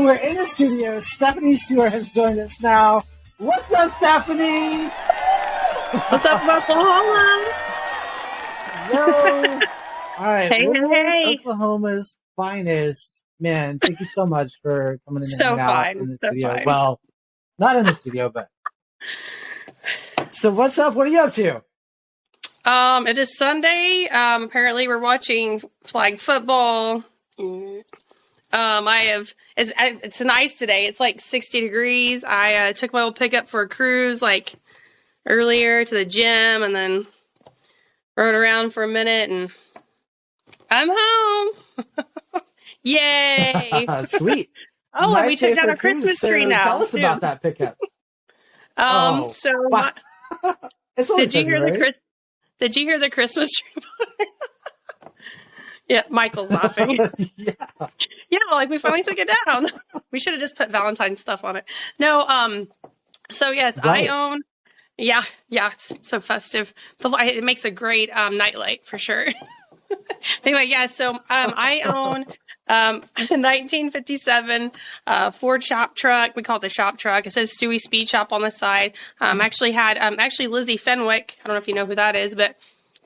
we're in the studio. Stephanie Stewart has joined us now. What's up, Stephanie? What's up, Oklahoma? Yo. All right. Hey. Oklahoma's finest. Man, thank you so much for coming in and So hanging out fine. in the So studio. fine. Well, not in the studio, but. So what's up? What are you up to? It is Sunday. Apparently we're watching flag football. It's nice today. It's like 60 degrees. I took my old pickup for a cruise like earlier to the gym and then rode around for a minute and I'm home. Yay. Sweet. Oh, Nice and we took day down for a Christmas cruise. tree now. Tell us too. about that pickup. Wow. It's only Did you hear February. Did you hear the Christmas tree? Yeah, Michael's laughing. Yeah. Yeah, like we finally took it down. We should have just put Valentine's stuff on it. No, so yes, Right. I own. Yeah, it's so festive. It makes a great nightlight for sure. Anyway, yeah, so I own a 1957 Ford shop truck. We call it the shop truck. It says Stewie Speed Shop on the side. Actually Lizzie Fenwick. I don't know if you know who that is, but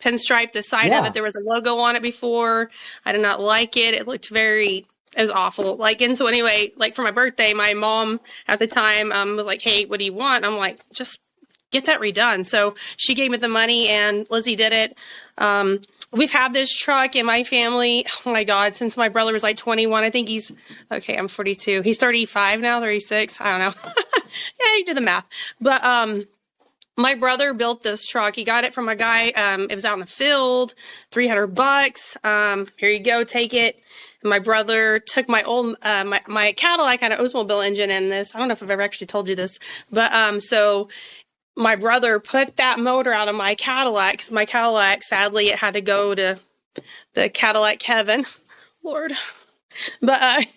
pinstripe the side of it. There was a logo on it before. I did not like it. It was awful. And so anyway, for my birthday, my mom at the time was like, "Hey, what do you want?" I'm like, "Just get that redone." So she gave me the money and Lizzie did it. We've had this truck in my family, oh my God, since my brother was like 21. I think I'm 42. He's 35 now, 36. I don't know. Yeah, you do the math. But my brother built this truck. He got it from a guy. It was out in the field, $300. Here you go, take it. And my brother took my old, my Cadillac had an Oldsmobile engine in this. I don't know if I've ever actually told you this, but so my brother put that motor out of my Cadillac because my Cadillac, sadly, it had to go to the Cadillac heaven, Lord. But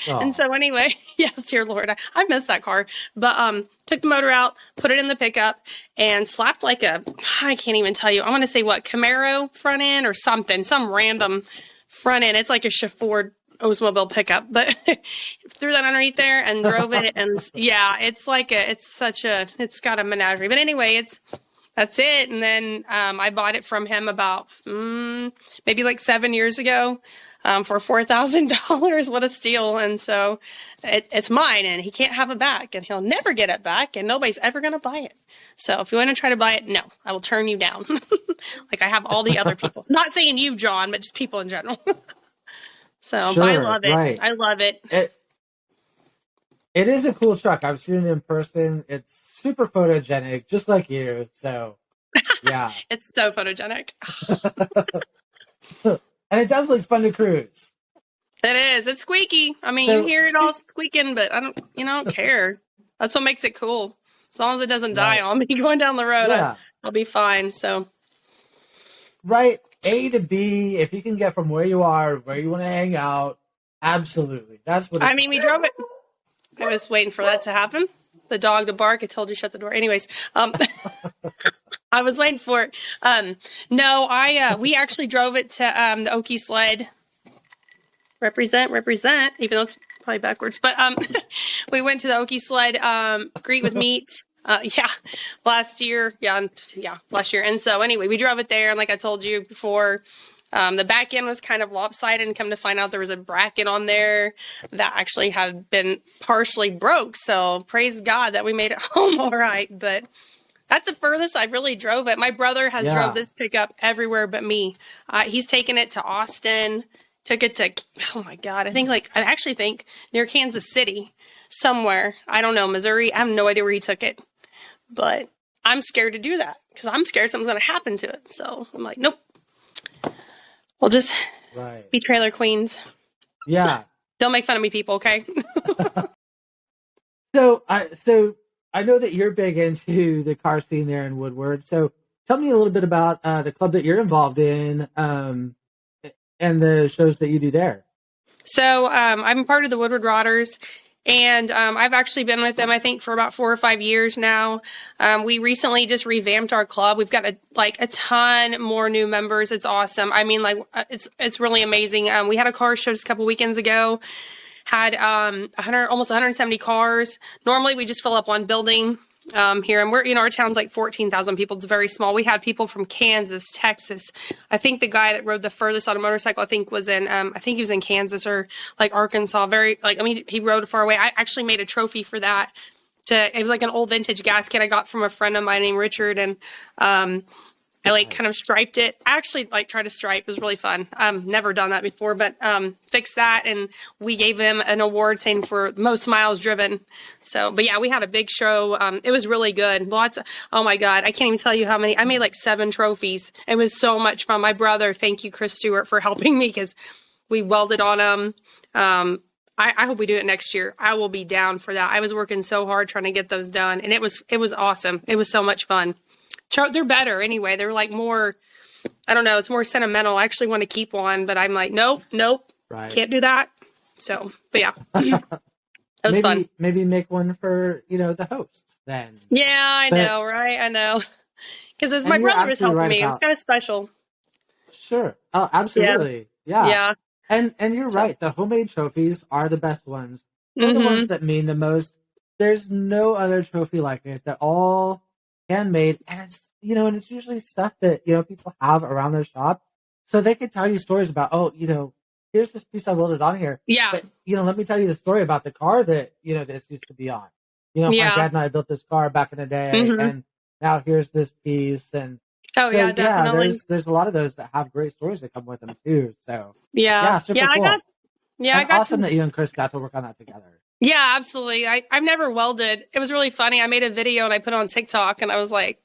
and so anyway, yes, dear Lord, I miss that car. But took the motor out, put it in the pickup, and slapped I can't even tell you. I want to say Camaro front end or something, some random front end. It's like a Ford Oldsmobile pickup, but threw that underneath there and drove it. And yeah, it's got a menagerie. But anyway, that's it. And then I bought it from him about maybe 7 years ago for $4,000. What a steal. And so it's mine and he can't have it back and he'll never get it back and nobody's ever going to buy it. So if you want to try to buy it, no, I will turn you down. I have all the other people. Not saying you, John, but just people in general. So Sure, but I love it. Right. I love it. It is a cool truck. I've seen it in person. It's super photogenic, just like you. So, yeah. It's so photogenic. And it does look fun to cruise. It is. It's squeaky. I mean, you hear it all squeaking, but I don't care. That's what makes it cool. As long as it doesn't die on me going down the road, I'll be fine. So, right. A to B, if you can get from where you are, where you want to hang out, absolutely. That's what we drove it. I was waiting for that to happen. The dog to bark. I told you shut the door. Anyways, I was waiting for it. We actually drove it to the Okie Sled. Represent, even though it's probably backwards. But we went to the Okie Sled Greet with Meat. Last year. Last year. And so anyway, we drove it there. And like I told you before, the back end was kind of lopsided and come to find out there was a bracket on there that actually had been partially broke. So praise God that we made it home all right. But that's the furthest I really drove it. My brother has drove this pickup everywhere but me. He's taken it to Austin, took it to, oh my God, I actually think near Kansas City somewhere. I don't know, Missouri. I have no idea where he took it. But I'm scared to do that because I'm scared something's going to happen to it. So I'm like, nope. We'll just be trailer queens. Yeah. Don't make fun of me, people, okay? So I know that you're big into the car scene there in Woodward. So tell me a little bit about the club that you're involved in and the shows that you do there. So I'm part of the Woodward Rodders. And I've actually been with them, I think, for about 4 or 5 years now. We recently just revamped our club. We've got a ton more new members. It's awesome. I mean, it's really amazing. We had a car show just a couple weekends ago. had 170 cars. Normally we just fill up one building here, and we're, you know, our town's like 14,000 people. It's very small. We had people from Kansas, Texas. I think the guy that rode the furthest on a motorcycle, I think was in I think he was in Kansas or like Arkansas. Very, like, I mean, he rode far away. I actually made a trophy for that. It was like an old vintage gas can I got from a friend of mine named Richard, and I like kind of striped it. I actually like tried to stripe. It was really fun. Never done that before, but fixed that, and we gave him an award saying for most miles driven. So, but yeah, we had a big show. It was really good. Oh my God, I can't even tell you how many. I made like 7 trophies. It was so much fun. My brother, thank you, Chris Stewart, for helping me because we welded on them. I hope we do it next year. I will be down for that. I was working so hard trying to get those done, and it was awesome. It was so much fun. They're better anyway. They're like more, I don't know, it's more sentimental. I actually want to keep one, but I'm like, nope, right. Can't do that. So, but yeah, it was fun. Maybe make one for, you know, the host then. Yeah, I know, right? I know. Because it was my brother was helping me. It was kind of special. Sure. Oh, absolutely. Yeah. And you're So- right. The homemade trophies are the best ones. They're the Mhm. ones that mean the most. There's no other trophy like it. They're all handmade, and it's, you know, and it's usually stuff that, you know, people have around their shop, so they could tell you stories about, oh, you know, here's this piece I welded on here. Yeah. But, you know, let me tell you the story about the car that, you know, this used to be on. You know, Yeah. my dad and I built this car back in the day, Mhm. and now here's this piece, and Oh so, yeah, definitely. there's a lot of those that have great stories that come with them too. So Yeah. super Yeah, cool. I And got awesome that you and Chris got to work on that together. Yeah, absolutely. I've never welded. It was really funny. I made a video and I put it on TikTok, and I was like,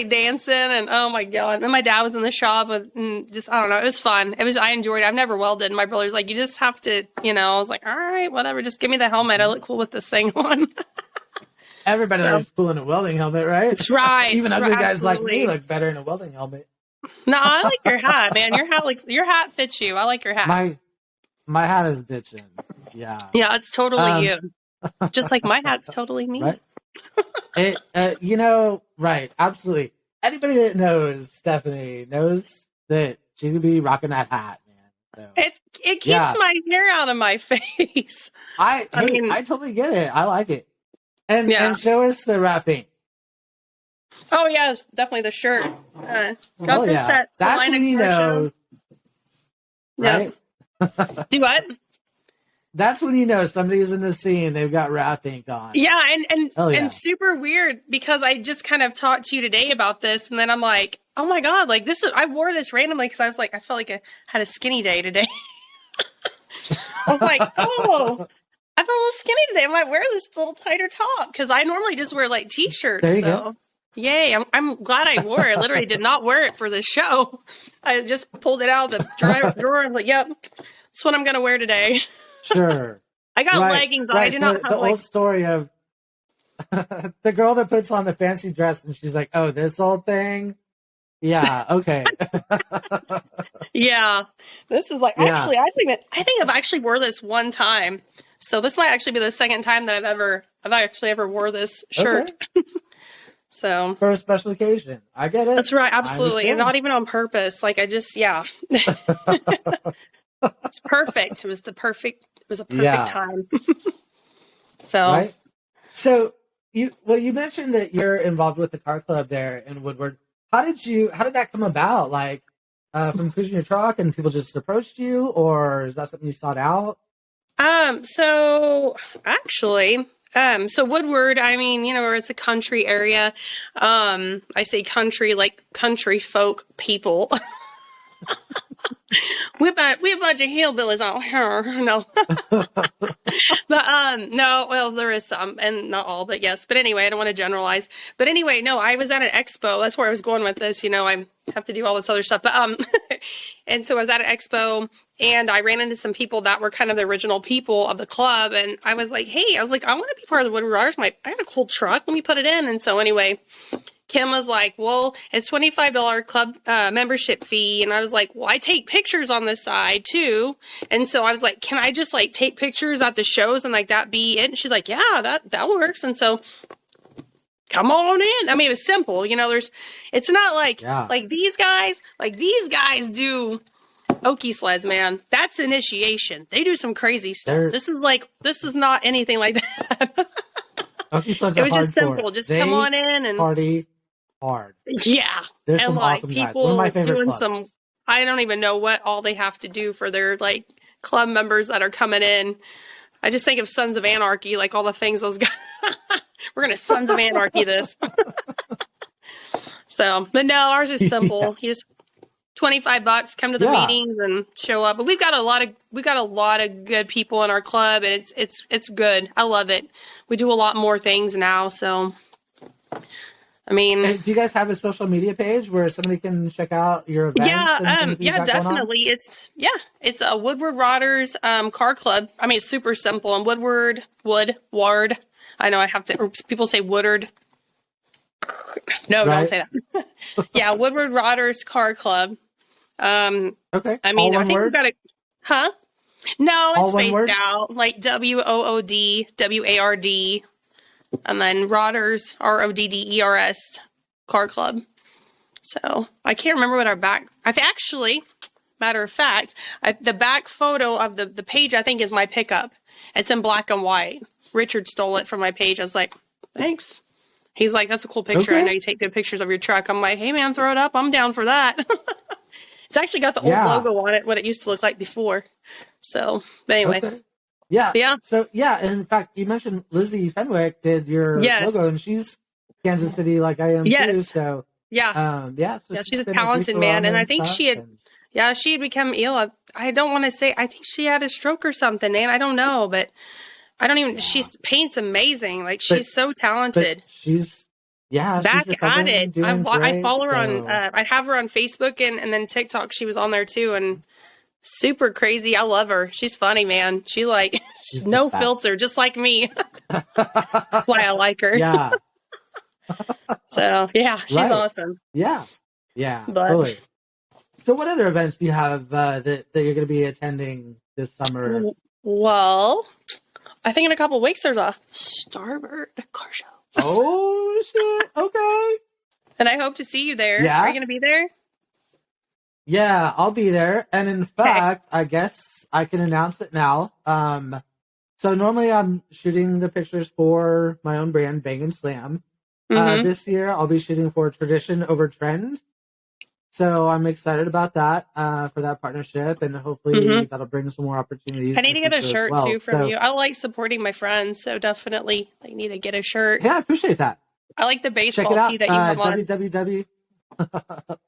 dancing, and oh my God. And my dad was in the shop and just, I don't know. It was fun. I enjoyed it. I've never welded. And my brother's like, you just have to, you know, I was like, all right, whatever. Just give me the helmet. I look cool with this thing on. Everybody So- looks cool in a welding helmet, right? That's right. Even That's ugly right, guys like me absolutely. look better in a welding helmet. No, I like your hat, man. Your hat fits you. I like your hat. My hat is bitching. Yeah. Yeah, it's totally Um, you. Just like my hat's totally me. Right. You know, right. Absolutely. Anybody that knows Stephanie knows that she could be rocking that hat, man. So It keeps Yeah. my hair out of my face. I mean- totally get it. I like it. And Yeah. and show us the wrapping. Oh yes, definitely the shirt. Got Oh, this yeah. at That's Salina when you Car know, Show. Yeah. right? Do what? That's when you know somebody's in the scene. They've got wrap ink on. Yeah, Oh, yeah. and super weird because I just kind of talked to you today about this, and then I'm like, oh my God, like this is, I wore this randomly because I was like, I felt like I had a skinny day today. I was like, oh, I feel a little skinny today. I might wear this little tighter top because I normally just wear like t-shirts. There you So go. yay, I'm glad I wore it. I literally did not wear it for the show. I just pulled it out of the drawer. I was like, yep, that's what I'm gonna wear today. Sure. I got Right, leggings on. I right. do not The have like old story of the girl that puts on the fancy dress and she's like, "Oh, this old thing." Yeah. Okay. yeah. This is like Yeah. actually I think I've actually wore this one time. So this might actually be the second time that I've actually ever wore this shirt. Okay. So For a special occasion. I get it. that's right, absolutely. And understand. not even on purpose. Like I just it's perfect. It was a perfect Yeah. time. So Right. So you mentioned that you're involved with the car club there in Woodward. How did that come about? Like from cruising your truck and people just approached you, or is that something you sought out? So actually, so Woodward, I mean, you know, it's a country area. I say country, like country folk people. we a bunch of hillbillies out here. No. But, no, well, there is some, and not all, but yes. But anyway, I don't want to generalize. But anyway, no, I was at an expo. That's where I was going with this. You know, I have to do all this other stuff. But, and so I was at an expo, and I ran into some people that were kind of the original people of the club. And I was like, hey, I want to be part of the Woodward Riders. I have a cool truck. Let me put it in. And so anyway, Kim was like, well, it's $25 club membership fee. And I was like, well, I take pictures on the side too. And so I was like, can I just like take pictures at the shows and like that be it? And she's like, yeah, that works. And so come on in. I mean, it was simple, you know, it's not like, Yeah. like these guys do Okie sleds, man. That's initiation. They do some crazy stuff. They're- This is not anything like that. Okie sleds It are was just hardcore. simple. Just They come on in and party hard. yeah. There's And some like awesome guys. One of people my favorite doing clubs. some, I don't even know what all they have to do for their like club members that are coming in. I just think of Sons of Anarchy, like all the things those guys, we're going to Sons of Anarchy this. So, but no, ours is simple. Yeah. You just $25, come to the Yeah. meetings and show up. But we got a lot of good people in our club, and it's good. I love it. We do a lot more things now, so I mean, And do you guys have a social media page where somebody can check out your events? And things that you got going on? definitely. It's a Woodward Rodders car club. I mean, it's super simple. And Woodward. I know I have to. Or people say Woodard. No, Right. don't say that. Yeah, Woodward Rodders Car Club. Okay. I mean, All I one think word? we've got a. Huh? No, All it's one spaced word? out like WOODWARD, and then Rodders RODDERS Car Club. So I can't remember what our back. I've actually, matter of fact, the back photo of the page I think is my pickup. It's in black and white. Richard stole it from my page. I was like, thanks. He's like, that's a cool picture. Okay. I know you take good pictures of your truck. I'm like, hey man, throw it up. I'm down for that. It's actually got the old Yeah. logo on it, what it used to look like before. So, but anyway. Okay. Yeah. Yeah. So yeah, and in fact, you mentioned Lizzie Fenwick did your Yes. logo, and she's Kansas City like I am too. Yes. So Yeah. yeah. So Yeah, she's a been at talented Greaser man, and Run I think stuff, she had- and- Yeah, she had become ill. I don't want to say, I think she had a stroke or something, man. I don't know, but I don't even, Yeah. she paints amazing. Like, But- she's so but talented. she's Back she's at recovering, it. doing I great, follow her so- on, I have her on Facebook and then TikTok. She was on there too, and super crazy. I love her. She's funny, man. She like, She's no the best. filter, just like me. That's why I like her. Yeah. So, yeah, she's Right. awesome. Yeah. Yeah. But- Totally. So what other events do you have that you're going to be attending this summer? Well, I think in a couple of weeks there's a Starboard car show. Oh shit. Okay. And I hope to see you there. Yeah? Are you going to be there? Yeah, I'll be there. And in fact, I guess I can announce it now. So normally I'm shooting the pictures for my own brand, Bang and Slam. Mhm. This year I'll be shooting for Tradition Over Trend. So I'm excited about that, for that partnership, and hopefully Mhm. that'll bring some more opportunities. I need in to the get a future as shirt well. too from So, you. I like supporting my friends, so definitely I need to get a shirt. Yeah, I appreciate that. I like the Check baseball it out. tee that you have on. www.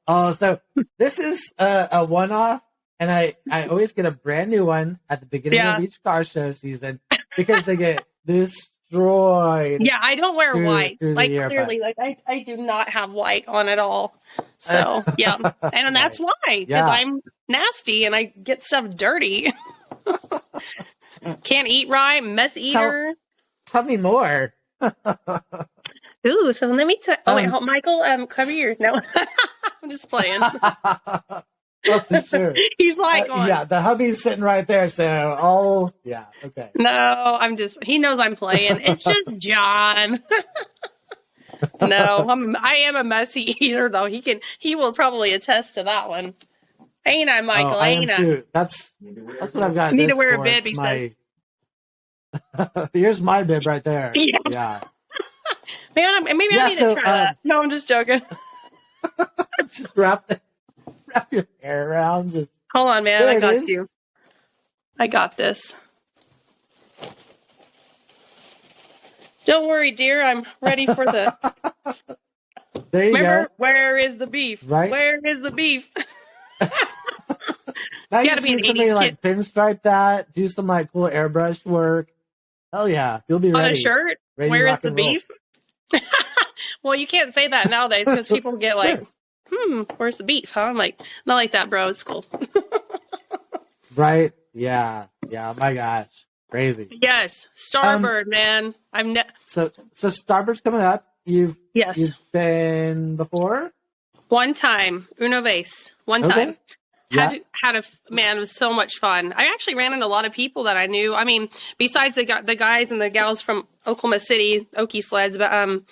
Oh, so this is a one-off, and I always get a brand new one at the beginning Yeah. of each car show season because they get destroyed. Yeah, I don't wear through- white. through the Like year, clearly, like I do not have white on at all. So yeah, and that's why because Yeah. I'm nasty and I get stuff dirty. Can't eat right, mess eater. Tell me more. Ooh, so let me tell. Oh wait, Um, hold, Michael, cover your ears. No, I'm just playing. Oh, for sure. He's like, going, Yeah, the hubby's sitting right there. So, yeah, okay. no, I'm just. He knows I'm playing. It's just John. No, I am a messy eater though. He will probably attest to that one. Ain't I, Michael? Oh, I am Ain't I? too. That's what I've got. You need this to wear a for. bib, It's he Here's my bib right there. Yeah. Yeah. Man, maybe Yeah, I need so, to try that. No, I'm just joking. Just wrap your hair around. Just Hold on, man. there I it got is. you. I got this. Don't worry, dear. I'm ready for the. There you Remember, go. where is the beef? Right. Where is the beef? Now you gotta just be an need somebody 80s like pinstripe that, do some like cool airbrush work. Hell yeah, you'll be On ready. a shirt? Ready to Where is rock the and roll. beef? Well, you can't say that nowadays because people get like, where's the beef? Huh? I'm like, not like that, bro. It's cool. Right? Yeah. Yeah. My gosh, crazy. Yes, Starboard, man. So Starboard's coming up. You've Yes, been before? one time, uno vez, one Okay. time. Yeah. Man, it was so much fun. I actually ran into a lot of people that I knew. I mean, besides the guys and the gals from Oklahoma City, Okie sleds, but ran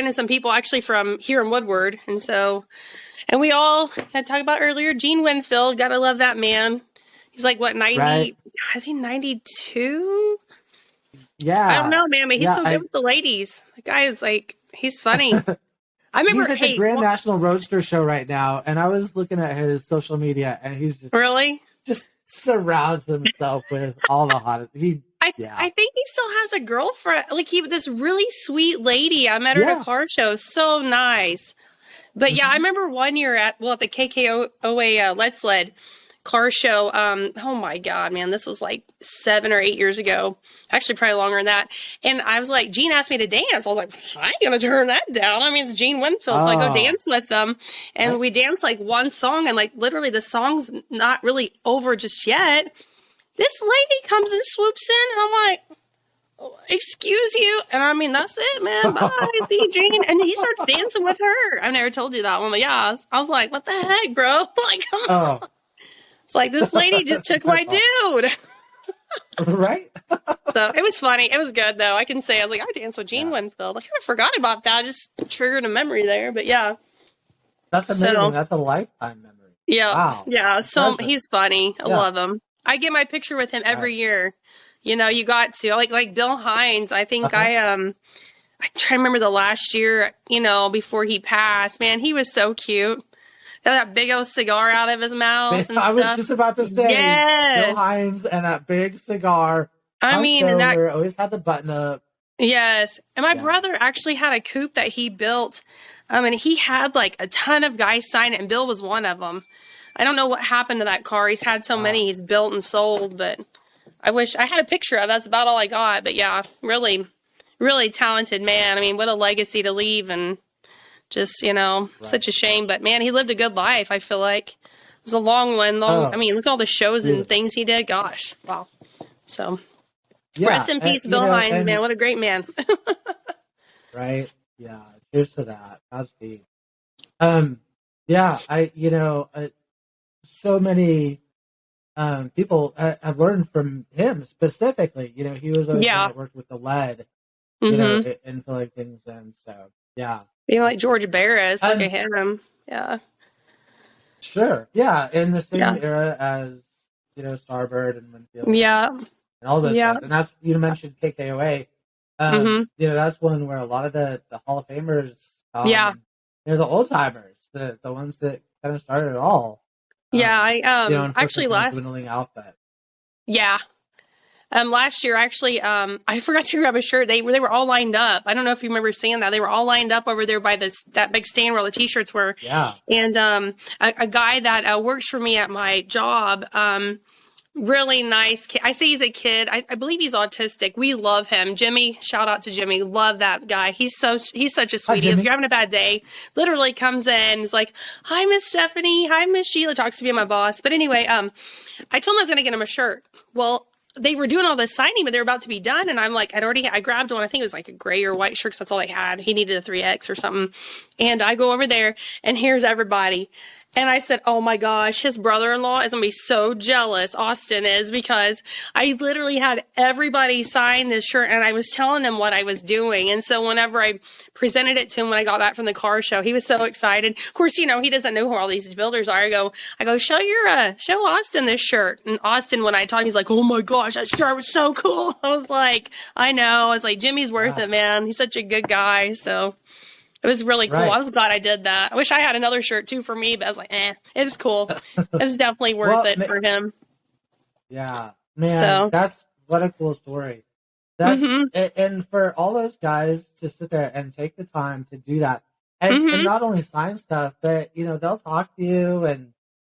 into some people actually from here in Woodward. And so And we all had talked about earlier, Gene Winfield. Gotta love that man. He's like, what, 90? Right? Is he 92? I don't Yeah, know, man, but he's yeah. so good with the ladies. The guy is like, he's funny. I remember, He's at the Grand National Roadster Show right now, and I was looking at his social media, and he's really? just surrounds himself with all the hottest. I think he still has a girlfriend. Like this really sweet lady. I met her at a car show. So nice. But yeah, I remember one year at the KKOA Let's Led car show. Oh my God, man, this was like 7 or 8 years ago. Actually, probably longer than that. And I was like, Gene asked me to dance. I was like, I ain't gonna turn that down. I mean, it's Gene Winfield, so I go dance with them, and we danced like one song, and like literally the song's not really over just yet. This lady comes and swoops in, and I'm like, excuse you. And I mean, that's it, man. Bye. See you, Gene. And he starts dancing with her. I've never told you that one, but yeah, I was like, what the heck, bro? Like, come on. It's like, this lady just took my dude. Right? So it was funny. It was good, though. I can say, I was like, I danced with Gene Winfield. I kind of forgot about that. I just triggered a memory there, but yeah. That's amazing. So, that's a lifetime memory. Yeah. Wow. Yeah. So he's funny. I love him. I get my picture with him every year. You know, you got to like Bill Hines. I think I try to remember the last year, you know, before he passed, man, he was so cute. That big old cigar out of his mouth and I stuff. was just about to say, Bill Hines and that big cigar. I mean, that always had the button up. Yes. And my brother actually had a coupe that he built. And he had like a ton of guys sign it, and Bill was one of them. I don't know what happened to that car. He's had so many he's built and sold, but I wish I had a picture of. That's about all I got. But yeah, really, really talented man. I mean, what a legacy to leave, and just, you know, such a shame. But man, he lived a good life. I feel like it was a long one. I mean, look at all the shows and things he did. Gosh, wow. So rest in peace, Bill Hines, man. What a great man. Right. Yeah. Cheers to that. Godspeed. So many people have learned from him specifically. You know, he was always that worked with the lead, you know, in filling things in. So, yeah. You know, like George Barris, look at him. Yeah. Sure. Yeah. In the same era as, you know, Starbird and Winfield. Yeah. And all those guys. And that's, you mentioned KKOA. You know, that's one where a lot of the Hall of Famers, you know, the old timers, the ones that kind of started it all. Actually dwindling out that. Yeah. Last year, actually, I forgot to grab a shirt. They were all lined up. I don't know if you remember seeing that. They were all lined up over there by that big stand where all the T-shirts were. Yeah. And a guy that works for me at my job, really nice kid. I say he's a kid. I believe he's autistic. We love him. Jimmy, shout out to Jimmy. Love that guy. He's such a sweetie. If you're having a bad day, literally comes in. He's like, hi, Miss Stephanie. Hi, Miss Sheila. Talks to me, my boss. But anyway, I told him I was going to get him a shirt. Well, they were doing all this signing, but they were about to be done. And I'm like, I grabbed one. I think it was like a gray or white shirt. 'Cause that's all I had. He needed a 3X or something. And I go over there, and here's everybody. And I said, oh my gosh, his brother-in-law is going to be so jealous. Austin is, because I literally had everybody sign this shirt, and I was telling him what I was doing. And so whenever I presented it to him when I got back from the car show, he was so excited. Of course, you know, he doesn't know who all these builders are. I go, show Austin this shirt. And Austin, when I talked, he's like, oh my gosh, that shirt was so cool. I was like, I know. I was like, Jimmy's worth it, man. He's such a good guy. So it was really cool. I was glad I did that. I wish I had another shirt too for me, but I was like, it was cool. It was definitely worth it for him. Yeah, man, that's what a cool story. That's and for all those guys to sit there and take the time to do that, and not only sign stuff, but you know, they'll talk to you, and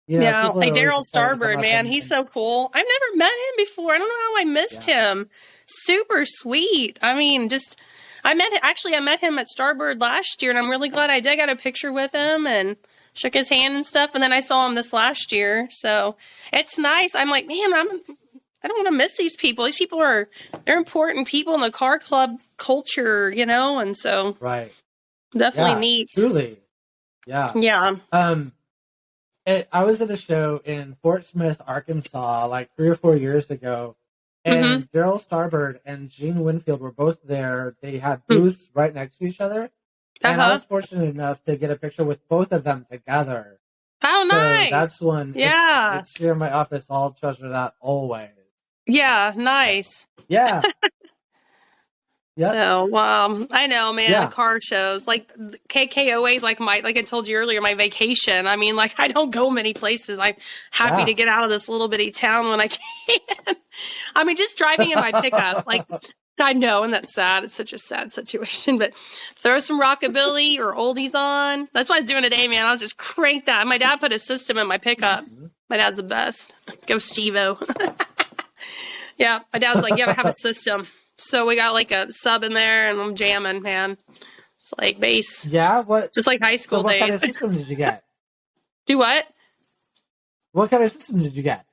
you know, like Daryl Starbird, man, he's so cool. I've never met him before. I don't know how I missed him. Super sweet. I mean, just. I met him at Starbird last year, and I'm really glad I did. Got a picture with him and shook his hand and stuff. And then I saw him this last year. So it's nice. I'm like, man, I don't want to miss these people. These people they're important people in the car club culture, you know? And so definitely neat. Truly. Yeah. Yeah. I was at a show in Fort Smith, Arkansas, like 3 or 4 years ago. And Daryl Starbird and Gene Winfield were both there. They had booths right next to each other. And I Uh-huh. was fortunate enough to get a picture with both of them together. Oh, So nice. that's one. Yeah. It's here in my office. I'll treasure that always. Yeah, So, nice. yeah. Yep. So, I know, man, Yeah. car shows like KKOA is like like I told you earlier, my vacation. I mean, like I don't go many places. I'm happy to Yeah. get out of this little bitty town when I can. I mean, just driving in my pickup, like I know, and that's sad. It's such a sad situation, but throw some rockabilly or oldies on. That's what I was doing today, man. I was just cranked that. My dad put a system in my pickup. My dad's the best. Go Steve-O. Yeah, my dad's like, you gotta have a system. So we got like a sub in there, and I'm jamming, man. It's like bass, Yeah. What? just like high So school what kind days. of system did you get? Do what? What kind of system did you get?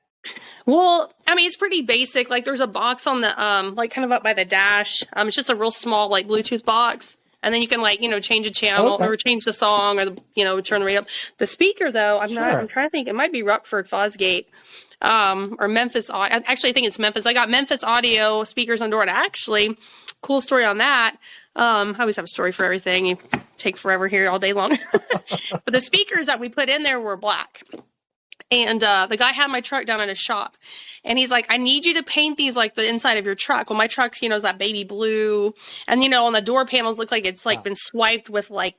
Well, I mean, it's pretty basic. Like, there's a box on the like kind of up by the dash. It's just a real small like Bluetooth box, and then you can like change a channel Okay. or change the song or turn the radio up. The speaker though, I'm Sure. trying to think. It might be Rockford Fosgate. Or Memphis. Actually, I think it's Memphis. I got Memphis Audio speakers on door. And actually, cool story on that. I always have a story for everything. You take forever here all day long. But the speakers that we put in there were black. And the guy had my truck down at his shop. And he's like, I need you to paint these like the inside of your truck. Well, my truck's, is that baby blue. And, on the door panels look like it's like been swiped with like,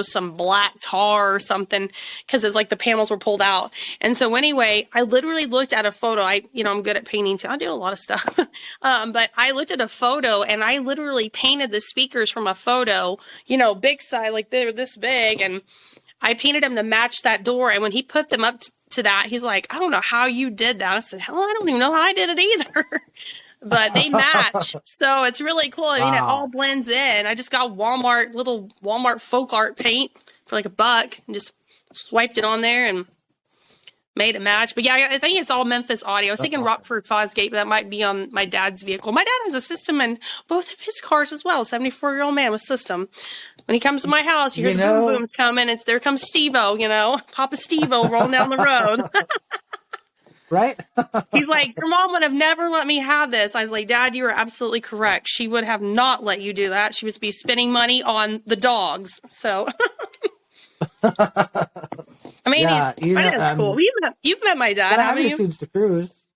some black tar or something, because it's like the panels were pulled out. And so anyway, I literally looked at a photo. I'm good at painting too. I do a lot of stuff. But I looked at a photo and I literally painted the speakers from a photo, big size, like they're this big. And I painted them to match that door. And when he put them up to that, he's like, I don't know how you did that. I said, hell, I don't even know how I did it either. But they match. So it's really cool. I mean, it all blends in. I just got little Walmart folk art paint for like $1 and just swiped it on there and made it match. But yeah, I think it's all Memphis Audio. I was thinking Rockford Fosgate, but that might be on my dad's vehicle. My dad has a system in both of his cars as well. 74-year-old man with system. When he comes to my house, you hear the boom booms coming. There comes Steve-O, Papa Steve-O rolling down the road. Right? He's like, your mom would have never let me have this. I was like, Dad, you are absolutely correct. She would have not let you do that. She would be spending money on the dogs. So, I mean, it's cool. You've met my dad, haven't you? Tunes to Cruise.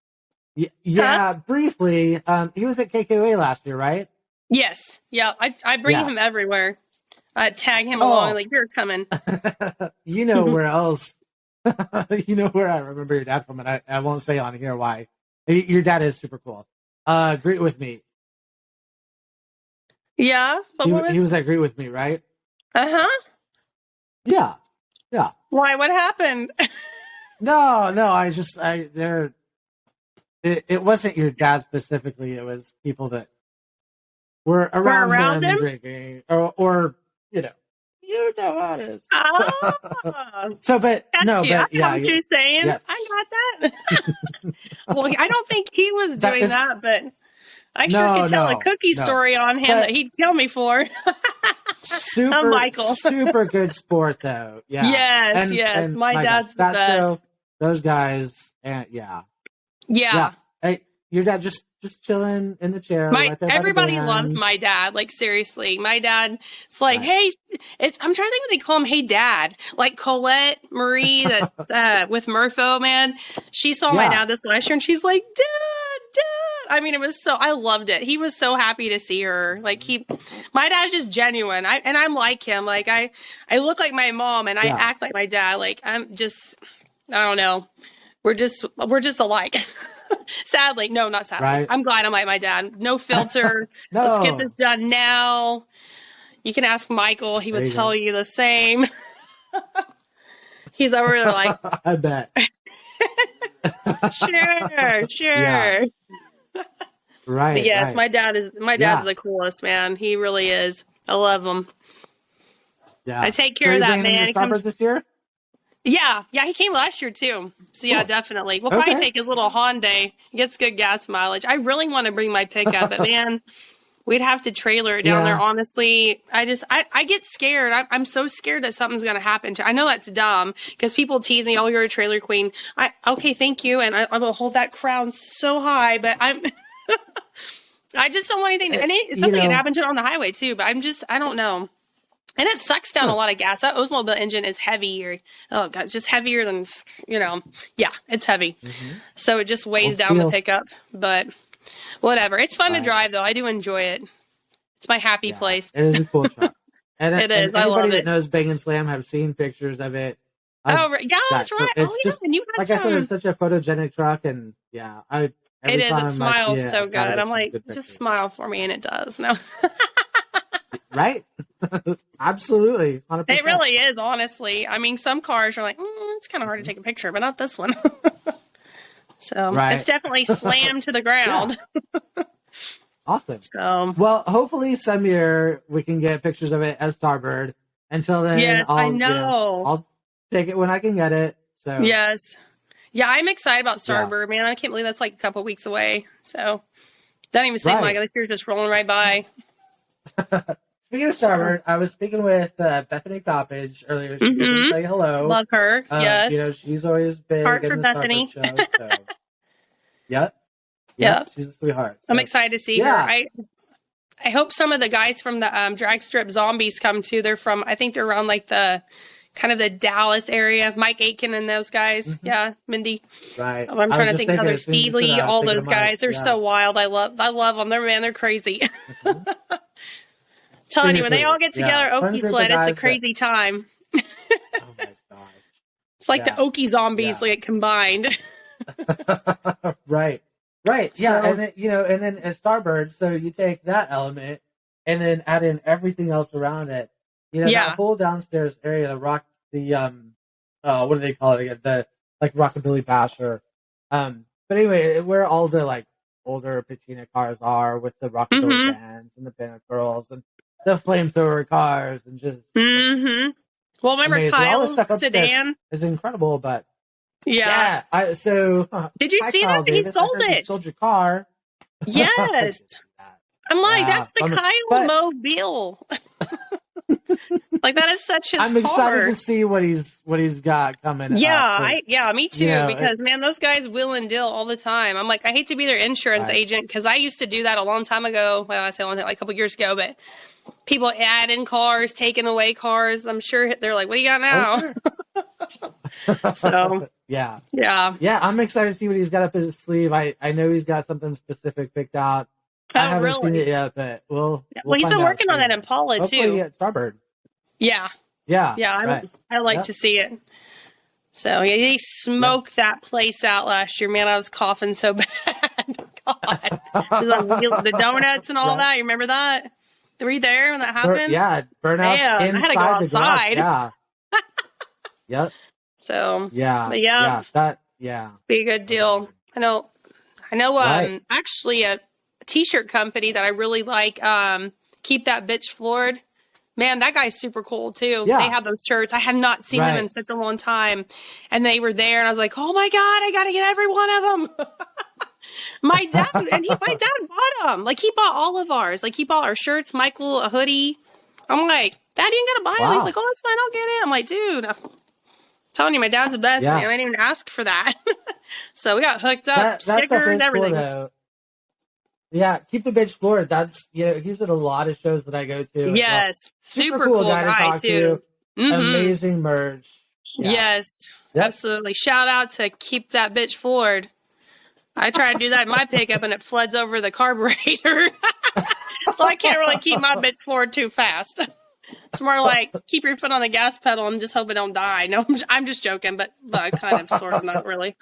Yeah, briefly. He was at KKOA last year, right? Yes. Yeah, I bring him everywhere. I tag him along, like, you're coming. Where else? Where I remember your dad from, and I won't say on here why. Your dad is super cool. Greet with me. Yeah, he was at Greet with me, right? Uh-huh. Yeah. Why? What happened? No. It wasn't your dad specifically. It was people that were around him drinking, or you know how it is. Oh. So, but no, you. but yeah, what you're saying. Yeah. I got that. Well, I don't think he was doing that, but I sure could tell a cookie story on him that he'd kill me for. Super, Michael. Super good sport though. Yeah. Yes. And my dad's the best. Show, those guys, and yeah. Hey, your dad just chilling in the chair. Right there everybody loves my dad. Like, seriously, my dad. It's like, hey, I'm trying to think what they call him. Hey, Dad. Like Colette Marie that with Murpho, man. She saw my dad this last year, and she's like, Dad. I mean, I loved it. He was so happy to see her. Like my dad's just genuine. I'm like him. Like I look like my mom, and I act like my dad. Like I don't know. We're just alike. Sadly, no, not sadly. Right. I'm glad I'm like my dad. No filter. No. Let's get this done now. You can ask Michael. He would tell you the same. He's over there like, I bet. Sure. Yeah. Right. But yes, right. my dad's the coolest, man. He really is. I love him. Yeah. I take care of that man. He comes this year? Yeah, he came last year too. So yeah, definitely. We'll probably take his little Hyundai. He gets good gas mileage. I really want to bring my pickup, but man, we'd have to trailer it down there. Honestly, I get scared. I'm so scared that something's going to happen to. I know that's dumb because people tease me, "Oh, you're a trailer queen." Okay, thank you, and I will hold that crown so high. But I just don't want anything. And something can happen to it on the highway too. But I don't know. And it sucks down a lot of gas. That Oldsmobile engine is heavier. Oh god, it's just heavier than, yeah, it's heavy. Mm-hmm. So it just weighs down the pickup. But whatever. It's fun to drive though. I do enjoy it. It's my happy place. It is a cool truck. And it is. And I love anybody it. that knows Bang and Slam have seen pictures of it. Yeah, that's right. So it's just, and you had I said, it's such a photogenic truck, and it is. It smiles so good. I'm like, just smile for me, and it does. No, right? Absolutely, 100%. It really is. Honestly, I mean, some cars are like, it's kind of hard to take a picture, but not this one. So it's definitely slammed to the ground. Awesome. So, well, hopefully some year we can get pictures of it as Starbird. Until then, yes, I know. I'll take it when I can get it. So yes, yeah, I'm excited about Starbird, man. I can't believe that's like a couple weeks away. So doesn't even seem like it. This year's just rolling right by. Speaking of Starbird, I was speaking with Bethany Coppage earlier. She did say hello. Love her. Yes, she's always big Heart in for the Bethany. Starbird show. So yep, she's a sweetheart. So. I'm excited to see her. I hope some of the guys from the drag strip Zombies come too. They're from, I think they're around like the kind of the Dallas area. Mike Aiken and those guys. Mm-hmm. Yeah, Mindy. Right. I'm trying to think of others. Steve Lee, all those guys. They're so wild. I love them. They're crazy. Mm-hmm. Telling you, when they all get together, Okie sled, it's a crazy time. Oh my gosh. It's like the Okie Zombies like combined. Right. Right. Yeah. And then, and then as Starbird, so you take that element and then add in everything else around it. That whole downstairs area, what do they call it again? The like Rockabilly Basher. But anyway, where all the like older patina cars are with the Rockabilly bands and the Band of Girls and the flamethrower cars and just. Mm-hmm. Well, remember Kyle's sedan is incredible, but. Yeah. Did you see that? He sold it. You sold your car. Yes. I'm like, that's the Kyle Mobile. Like that is such his car. I'm excited to see what he's got coming. Yeah, me too. Because man, those guys will and deal all the time. I'm like, I hate to be their insurance agent because I used to do that a long time ago. Well, I say a long time, like a couple years ago, but people add in cars, taking away cars. I'm sure they're like, what do you got now? So yeah. I'm excited to see what he's got up his sleeve. I know he's got something specific picked out. I haven't seen it yet, but we'll he's been working on that Impala too. At Starbird. Yeah. I like to see it. So he smoked that place out last year. Man, I was coughing so bad. God, the donuts and all that. You remember that? Were you there when that happened? Burnout. I had to go outside. Yep. So be a good deal. I know. Actually, a t-shirt company that I really like. Keep That Bitch Floored. Man, that guy's super cool too. Yeah. They have those shirts. I had not seen them in such a long time, and they were there, and I was like, "Oh my god, I got to get every one of them." My dad bought them. Like he bought all of ours. Like he bought our shirts, Michael a hoodie. I'm like, Daddy ain't gonna buy them. He's like, "Oh, that's fine, I'll get it." I'm like, "Dude, I'm telling you, my dad's the best. Man. I didn't even ask for that." So we got hooked up, stickers, everything. Cool, yeah, Keep the Bitch Floored. That's he's at a lot of shows that I go to. Yes, super cool guy to talk too. Mm-hmm. Amazing merch. Yeah. Yes, absolutely. Shout out to Keep That Bitch Floored. I try to do that in my pickup and it floods over the carburetor. So I can't really keep my bitch floored too fast. It's more like keep your foot on the gas pedal and just hope it don't die. No, I'm just joking, but kind of, sort of, not really.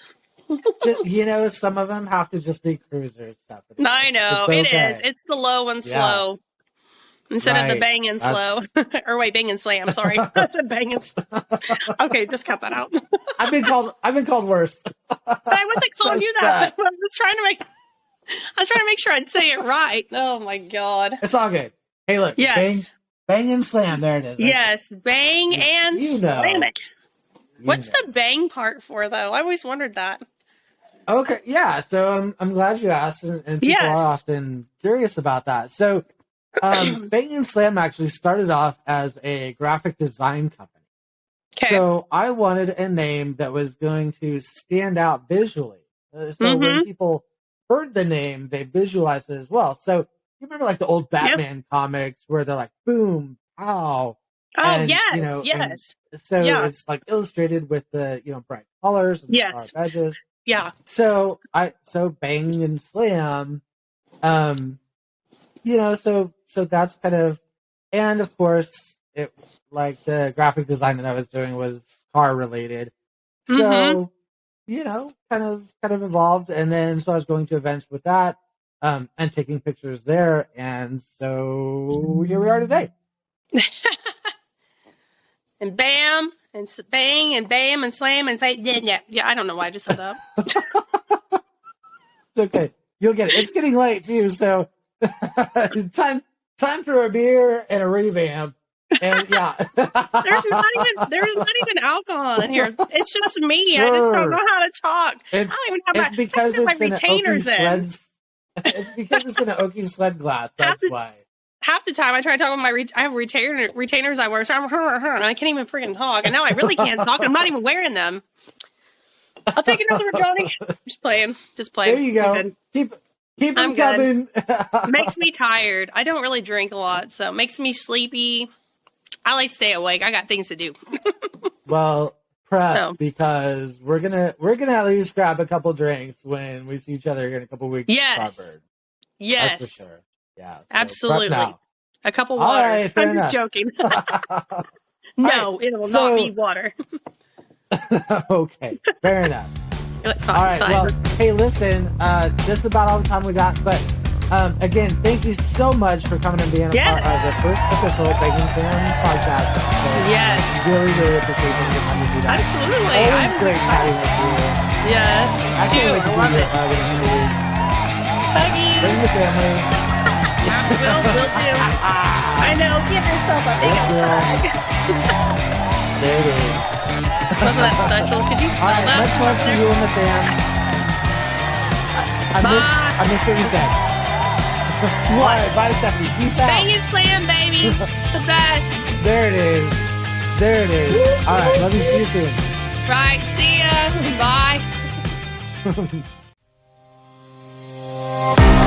Some of them have to just be cruisers stuff. I know it is. It's the low and slow instead of the bang and slow. Or wait, bang and slam. Sorry, I said bang and. Okay, just cut that out. I've been called worse. But I wasn't calling you that. I was trying to make sure I'd say it right. Oh my god, it's all good. Hey, look, bang and slam. There it is. Yes, bang and slam it. What's the bang part for, though? I always wondered that. Okay, yeah. So I'm glad you asked, and people are often curious about that. So, Bang and Slam actually started off as a graphic design company. Okay. So I wanted a name that was going to stand out visually. So when people heard the name, they visualized it as well. So you remember like the old Batman comics where they're like, boom, pow, Oh, And, yes, and yes. so Yeah. it's like illustrated with the, bright colors and the Yes. sharp edges. Yeah. So Bang and Slam, so that's kind of, and of course it, like, the graphic design that I was doing was car related. So, kind of evolved. And then, so I was going to events with that, and taking pictures there. And so here we are today. And bam, and bang, and bam, and slam, and say, yeah. I don't know why I just said that. It's okay. You'll get it. It's getting late too. So time for a beer and a revamp. And yeah, there's not even alcohol in here. It's just me. Sure. I just don't know how to talk. I don't even have my retainers in. It's because it's in an Okie sled glass. That's why. Half the time I try to talk with my I have retainers I wear, so I'm and I can't even freaking talk. And now I really can't talk. I'm not even wearing them. I'll take another one, Johnny. Just playing. There you go. Keep them coming. Makes me tired. I don't really drink a lot, so it makes me sleepy. I like to stay awake. I got things to do. Well, prep, because we're gonna at least grab a couple drinks when we see each other here in a couple weeks. Yes. Yes. That's for sure. Yeah. So absolutely. A couple water. Right, I'm just joking. No, right, it will not be water. Okay. Fair enough. Fine, all right. fine. Well, hey, listen, just about all the time we got, but again, thank you so much for coming and being a part of the first official Baking Fan podcast. Yes. Really, really appreciate you the time to do that. Absolutely. Always great chatting with you. Yes. I can't wait to love do it. Huggy. Bring the family. Will do. I know. Give yourself a big hug. There it is. Wasn't that special? Could you spell that? Much love to you and the fam. I missed what you said. What? All right, bye, Stephanie. Peace out. Bang and slam, baby. The best. There it is. All right, love you. See you soon. Right. See ya. Bye.